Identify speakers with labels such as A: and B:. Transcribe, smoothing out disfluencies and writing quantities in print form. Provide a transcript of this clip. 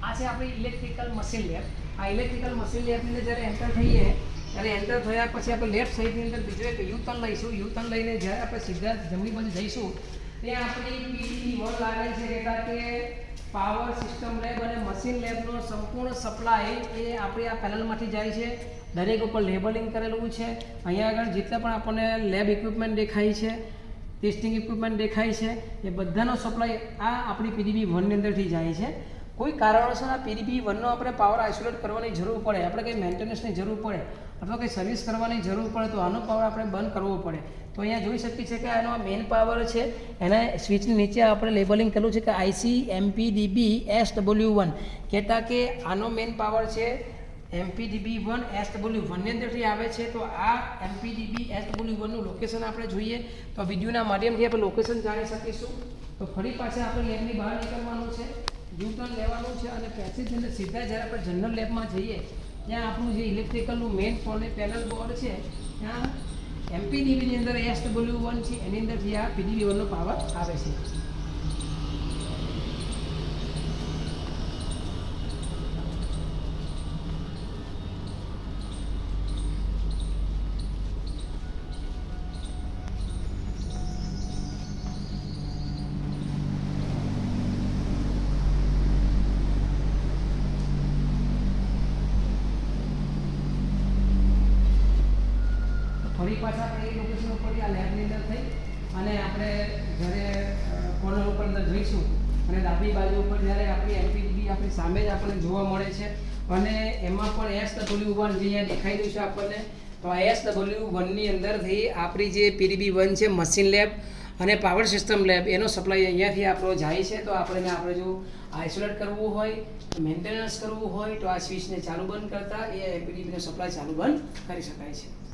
A: આ છે આપણી ઇલેક્ટ્રિકલ મશીન લેબ. આ ઇલેક્ટ્રિકલ મશીન લેબની અંદર જ્યારે એન્ટર થઈએ ત્યારે એન્ટર થયા પછી આપણે લેફ્ટ સાઈડની અંદર બીજો એક યુટર્ન લઈશું. યુટર્ન લઈને જ્યારે આપણે સીધા જમણી બાજુ જઈશું ત્યાં આપણી પીડીબી 1 લાગેલ છે, એટલે કે પાવર સિસ્ટમ લેબ અને મશીન લેબનો સંપૂર્ણ સપ્લાય એ આપણી આ પેનલમાંથી જાય છે. દરેક ઉપર લેબલિંગ કરેલું છે. અહીંયા આગળ જેટલા પણ આપણને લેબ ઇક્વિપમેન્ટ દેખાય છે, ટેસ્ટિંગ ઇક્વિપમેન્ટ દેખાય છે, એ બધાનો સપ્લાય આ આપણી પીડીબી 1ની અંદરથી જાય છે. કોઈ કારણોસર આ પીડીબી 1નો આપણે પાવર આઇસોલેટ કરવાની જરૂર પડે, આપણે કંઈ મેન્ટેનન્સની જરૂર પડે અથવા કંઈ સર્વિસ કરવાની જરૂર પડે તો આનો પાવર આપણે બંધ કરવો પડે. તો અહીંયા જોઈ શકીએ છીએ કે આનો મેઇન પાવર છે, એના સ્વિચની નીચે આપણે લેબલિંગ કરેલું છે કે ICMPDB SW1, કહેતા કે આનો મેઇન પાવર છે MPDB1 SW1ની અંદરથી આવે છે. તો આ MPDB SW1નું લોકેશન આપણે જોઈએ તો વિડીયોના માધ્યમથી આપણે લોકેશન જાણી શકીશું. તો ફરી પાછા આપણે લેબની બહાર નીકળવાનું છે, યુટર્ન લેવાનું છે અને પેસેજની અંદર સીધા જ્યારે આપણે જનરલ લેબમાં જઈએ ત્યાં આપણું જે ઇલેક્ટ્રિકલનું મેઇન પેનલ બોર્ડ છે ત્યાં MPDBની અંદર SW1 છે, એની અંદરથી આ PDB1નો પાવર આવે છે. ફરી પાછા આપણે એ લોકેશન ઉપરથી આ લેબની અંદર થઈ અને આપણે જ્યારે કોર્નર ઉપર અંદર જઈશું અને ડાબી બાજુ ઉપર જ્યારે આપણી MPDB આપણી સામે જ આપણને જોવા મળે છે અને એમાં પણ SW1 જે અહીંયા દેખાઈ રહ્યું છે આપણને. તો આ SW1ની અંદરથી આપણી જે PDB1 છે મશીન લેબ અને પાવર સિસ્ટમ લેબ એનો સપ્લાય અહીંયાથી આપણો જાય છે. તો આપણે જો આઇસોલેટ કરવું હોય, મેન્ટેનન્સ કરવું હોય તો આ સ્વિચને ચાલુ બંધ કરતા એ MPDBનો સપ્લાય ચાલુ બંધ કરી શકાય છે.